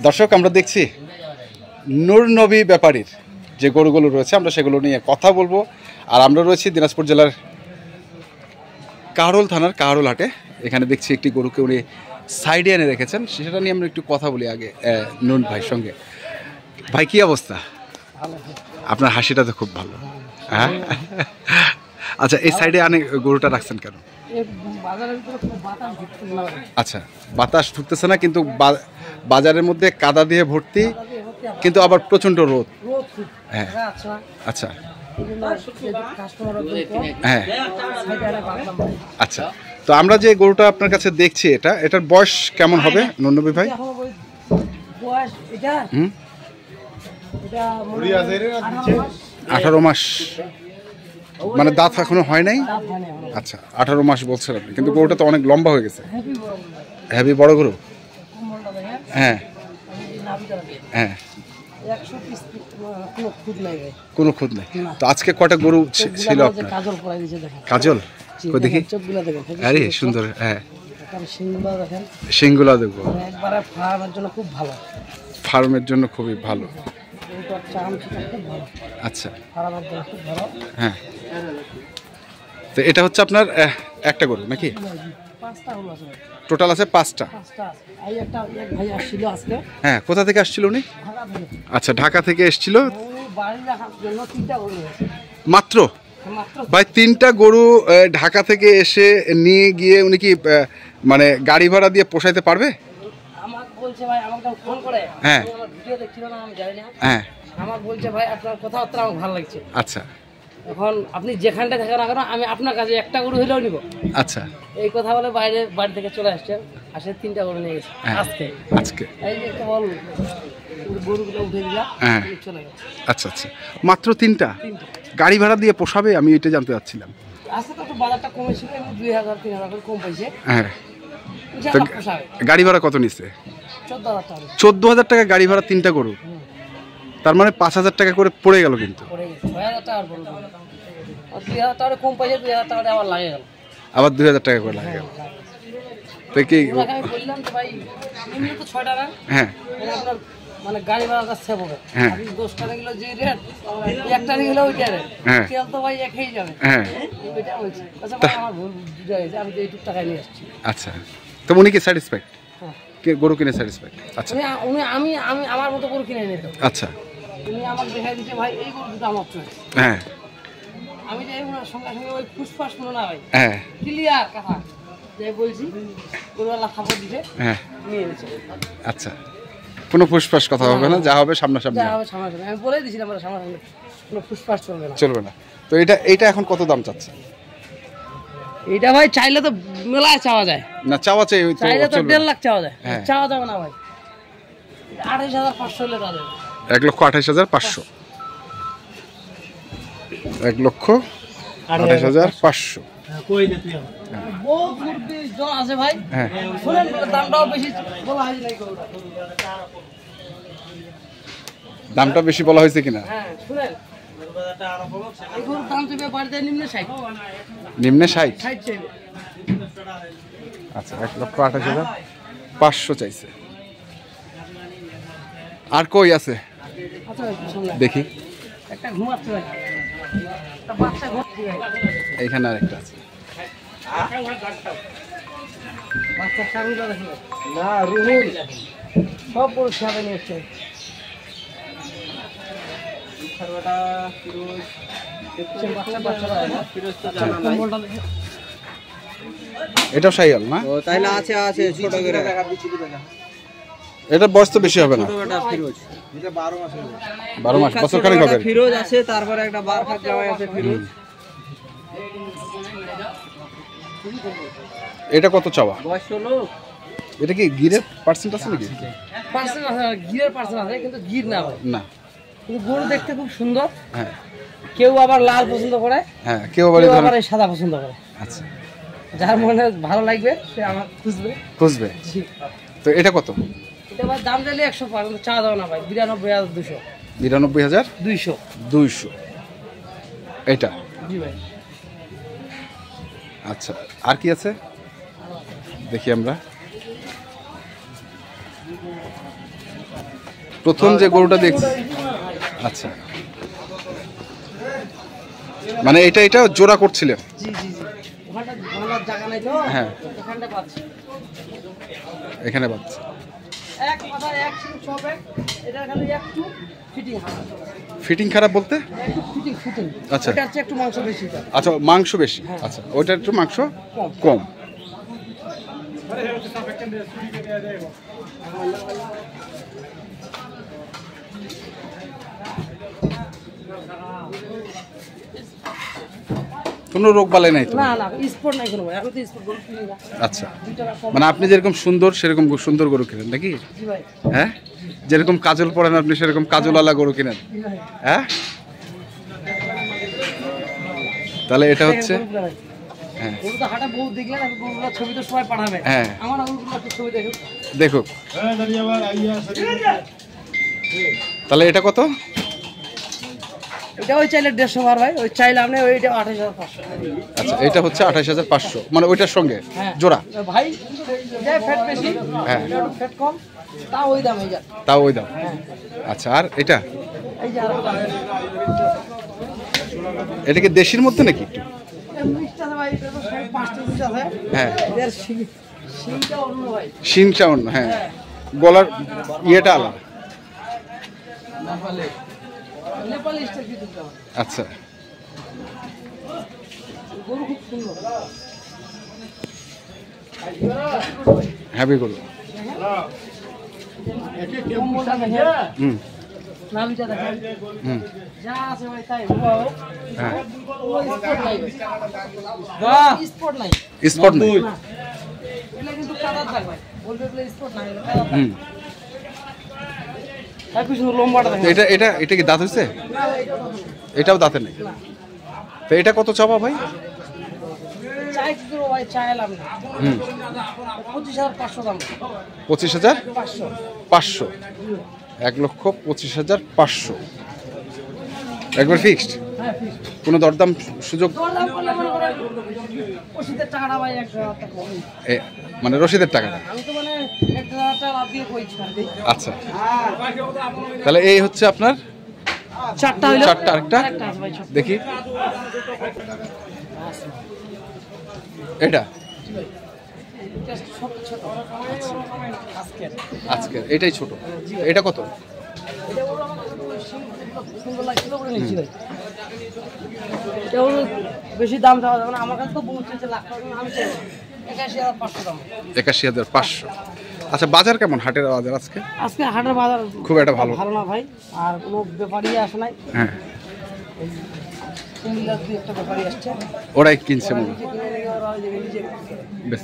দর্শক, আমরা দেখছি নূর নবী ব্যাপারীর যে গরুগুলো রয়েছে আমরা সেগুলো নিয়ে কথা বলবো। আর আমরা রয়েছি দিনাজপুর জেলার কাহরোল থানার কাহরোল হাটে। এখানে দেখছি একটি গরুকে উনি সাইডে এনে রেখেছেন, সেটা নিয়ে আমরা একটু কথা বলি আগে নূর ভাইয়ের সঙ্গে। ভাই, কি অবস্থা? আপনার হাসিটা তো খুব ভালো। হ্যাঁ, আচ্ছা, এই সাইডে আনে গরুটা রাখছেন কেন? আচ্ছা, বাতাস ঢুকতেছে না, কিন্তু বাজারের মধ্যে কাদা দিয়ে ভর্তি, কিন্তু আবার প্রচন্ড রোদ। হ্যাঁ, আচ্ছা, হ্যাঁ, আচ্ছা। তো আমরা যে গরুটা আপনার কাছে দেখছি, এটার বয়স কেমন হবে নূর ভাই? 18 মাস, মানে দাঁত এখনো হয় নাই। আচ্ছা, 18 মাস বলছেন আপনি, কিন্তু গরুটা তো অনেক লম্বা হয়ে গেছে। হেভি বড় গরু। হ্যাঁ, হ্যাঁ, কোনো খুদ নাই। তো আজকে কটা গরু ছিল আপনার? কাজল, দেখি। আরে সুন্দর। হ্যাঁ, সিংগুলা দেখবো। ফার্মের জন্য খুবই ভালো। আচ্ছা, হ্যাঁ। তো এটা হচ্ছে আপনার একটা গরু নাকি? টোটাল আছে 5টা। হ্যাঁ, কোথা থেকে আসছিল উনি? আচ্ছা, ঢাকা থেকে এসেছিল মাত্র। ভাই, 3টা গরু ঢাকা থেকে এসে নিয়ে গিয়ে উনি কি মানে গাড়ি ভাড়া দিয়ে পোষাইতে পারবে? হ্যাঁ, হ্যাঁ, আমার বলছে ভাই আপনার কথাবার্তা আমার ভালো লাগছে। আচ্ছা, এখন আপনি যেখানটা থাকেন না কেন, আমি আপনার কাছে একটা গরু হইলেও নিব। আচ্ছা, এই কথা বলে বাড়ি থেকে চলে আসছেন, আসে 3টা গরু নিয়ে গেছে আজকে। এই যে একটা বল গরুগুলো উঠে দিলাম, চলে গেছে। আচ্ছা, আচ্ছা, মাত্র 3টা গাড়ি ভাড়া দিয়ে পোষাবে? আমি এটা জানতে চাচ্ছিলাম। আজকে তো একটু বাজারটা কমেছিল, 2000-3000 করে কম পাইছে। হ্যাঁ, গাড়ি ভাড়া কত নিচ্ছে? 14,000 টাকা গাড়ি ভাড়া 3টা গরু। তার মানে 5,000 টাকা করে পড়ে গেল। কিন্তু 6,000 টাকা আর 2,000 টাকা কম পাইছে, 2,000 টাকা আবার লাগে গেল, আবার 2,000 টাকা করে লাগে গেল। তো কি আমি বললাম যে ভাই এমনি তো 6 টাকা। হ্যাঁ, আপনার মানে গাড়ি ভাড়াটা সেভ হবে। আপনি 10 টাকা কিলো যে রেট, একটা কিলো ওইটা রেট, তেল তো ভাই একই যাবে। হ্যাঁ, এটা বলছি। আচ্ছা ভাই, আমার ভুল বুঝা গেছে, আমি তো এইটুকু টাকায় নিয়ে আসছি। আচ্ছা, তো উনি কি স্যাটিসফাইড? গরু কিনে স্যাটিসফাইড? আচ্ছা, আমি আমার মতো গরু কিনে নিত। আচ্ছা, উনি আমাকে দেখাই দিচ্ছে ভাই এই গরু দুটো আমার চয়েস। হ্যাঁ, আমি যাই ওনার সঙ্গে সঙ্গে ওই ফুসফাস শুনো না ভাই। হ্যাঁ, ক্লিয়ার কথা যাই বলছি, গরুওয়ালা খাবার দিতে। হ্যাঁ, নিয়ে নিচ্ছে। আচ্ছা, কোনো ফুসফাস কথা হবে না, যা হবে সামনাসামনি। যা হবে সামনাসামনি, আমি বলেই দিয়েছিলাম আমরা সামনাসামনি কোনো ফুসফাস চলবে না। তো এইটা এখন কত দাম চাচ্ছে? এইটা ভাই চাইলে তো মেলায় চাওয়া যায় না, চাইলে তো 1.5 লাখ চাওয়া যায়। চাওয়া যাবে না ভাই, 28,500 হলে তাদের 1,28,500। 1,28,500। আছে ভাই। শুনেন, দামটাও বেশি বলা হয় নাই। দামটা বেশি বলা হয়েছে কিনা? হ্যাঁ, শুনেন, এগুলোর দাম চাইবে বাড়িতে নিম্নে 60। নিম্নে 60? 60 চাইবে। আচ্ছা, 1,28,500 চাইছে। আর কই আছে দেখি? একটা ঘুমাচ্ছে ভাই, একটা বাচ্চা ঘুমাচ্ছে ভাই। এইখানে আরেকটা আছে। বাচ্চা সামনে দেখেন না, রুহুল সব বড় সামনে নিয়ে আসছে। এটাও শাহিওয়াল না? তাইলে আছে ছোট করে। এটার বয়স তো বেশি হবে না। 12 মাস, বছর খানেক হবে। ফিরোজ আছে, তারপরে একটা বারখাত জামাই আছে ফিরোজ। এটা কত চাওয়া? বয়স হলো। এটা কি গিরের পার্সেন্ট আছে নাকি? পার্সেন্ট আছে, গিরের পার্সেন্ট আছে, কিন্তু গির না ভাই। না, কিন্তু গরু দেখতে খুব সুন্দর। হ্যাঁ, কেউ আবার লাল পছন্দ করে, হ্যাঁ, কেউ আবার সাদা পছন্দ করে। আচ্ছা, যার মনে ভালো লাগবে সে আমার খুঁজবে। তো এটা কত? এটা ভাই দাম চাইলে 100, চা দাও না ভাই। 92,200। 92,200। এটা? জি ভাই। আচ্ছা, আর কি আছে দেখি আমরা। প্রথম যে গরুটা দেখছি, আচ্ছা, মানে এটা জোড়া করছিলেন? জি জি জি, ওখানটা ভাঙার জায়গা নাই তো, হ্যাঁ, এখানটা পাচ্ছি। এখানে বাচ্চা এক মাথা এক সিং সবে, এটা খালি একটু ফিটিং খারাপ। ফিটিং খারাপ বলতে? একটু ফিটিং। আচ্ছা। এটা হচ্ছে একটু মাংস বেশি। আচ্ছা, মাংস বেশি। আচ্ছা, ওইটা একটু মাংস কম। কোনো রোগ বালাই নাই তো? না না, স্পট নাই কোনো ভাই, আমি তো স্পট গরু কিনি না। আচ্ছা, মানে আপনি যেরকম সুন্দর সেরকম সুন্দর গরু কিনেন নাকি? জি ভাই। হ্যাঁ, যেরকম কাজল পরেন আপনি সেরকম কাজলওয়ালা গরু কিনেন। জি ভাই। হ্যাঁ, তাহলে এটা হচ্ছে, হ্যাঁ, গরু তো হাটে বহু দেখলেন, আমি গরুগুলোর ছবি তো সবাই পাঠাবে। হ্যাঁ, আমার গরুগুলো একটু ছবি দেখুন। দেখুক। তাহলে এটা কত? এটা ওই চাইলে 150 বার ভাই, ওই চাইলে আপনি ওইটা 28,500। আচ্ছা, এটা হচ্ছে 28,500, মানে ওইটার সঙ্গে হ্যাঁ জোড়া। ভাই, এটা ফ্যাট বেশি, হ্যাঁ, এটা একটু ফ্যাট কম, তাও ওই দাম। এই যা, তাও ওই দাম। হ্যাঁ, আচ্ছা, আর এটা এই যে আরেকটা এটা কি দেশির মধ্যে নাকি একটু? মিষ্টি আছে ভাই, এটা তো 5টা মিষ্টি আছে। হ্যাঁ, এর শিংটা অন্য ভাই। শিনটা অন্য, হ্যাঁ, গলার ইয়েটা আলাদা। নেপালি স্টাইল কি দিতে হবে। আচ্ছা, গরু খুব সুন্দর। হ্যাভি গরু। কম্বলটা দেখেন, হুম, নাভিটা দেখেন, হুম, যা আছে ভাই তাই। বাহ, হ্যাঁ, স্পট নাই, স্পট নাই। স্পট নেই। না, এগুলো কিন্তু কাদার দাগ ভাই, বলবে এগুলো স্পট নাই, এগুলো কাদার দাগ। হুম, একটু শুধু লম্বাটা তো দেখেন। এটা কি দাঁত হয়েছে? না, এইটা কত? এটাও দাঁতে নেই। না, তো এটা কত চাপা ভাই? চাই কি করবো ভাই, চাইলাম না। হুম, 25,500 দাম। 25,500, 500। 1,25,500 একবার ফিক্সড? হ্যাঁ, ফিক্স। কোনো দরদাম সুযোগ? দরদাম করলে মনে করেন ওষুধের টাকাটা ভাই 1,000 টাকা কমই। মানে রসিদের টাকাটা? আমি তো মানে 1,000 টাকা লাভ দিয়ে কইছি আর কি। আচ্ছা, তাহলে এই হচ্ছে আপনার চারটা হইলো, চারটা, আরেকটা আরেকটা আছে ভাই ছোট। দেখি। এটা এটা ছোট ছোট। আজকের আজকে এটাই ছোট। এটা কত? এটা বড় আমার কাছে সুন্দর লাগছিল বলে নিচ্ছি ভাই। এটা হলো বেশি দাম চাওয়া যাবে না, আমার কাছে তো বহুত চেয়েছে, লাখ টাকা আমি চাই 81,500 দাম। 81,500। আচ্ছা, বাজার কেমন? হাটের বাজার আজকে? আজকে হাটের বাজার খুব একটা ভালো ভালো না ভাই, আর কোনো ব্যাপারী আসে নাই। হ্যাঁ, কুমিল্লার দুই একটা ব্যাপারী আসছে, ওরাই কিনছে মনে হয়। নিজে কিনে নিয়ে ওরা নিজে বেশ,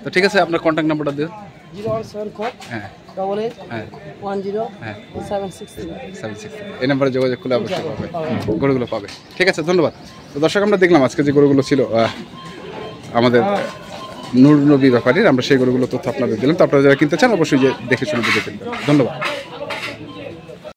তো ঠিক আছে, আপনার কন্ট্যাক্ট নাম্বারটা দিন। 0174 হ্যাঁ, 88 হ্যাঁ, 10 হ্যাঁ, 763। 76। এই নাম্বারে যোগাযোগ করলে অবশ্যই পাবে, গরুগুলো পাবে। ঠিক আছে, ধন্যবাদ। তো দর্শক, আমরা দেখলাম আজকে যে গরুগুলো ছিল আমাদের নূর নবী ব্যাপারীর, আমরা সেই গরুগুলো তথ্য আপনাদের দিলাম। তো আপনারা যারা কিনতে চান অবশ্যই যে দেখে শুনে বুঝে কিনবেন। ধন্যবাদ।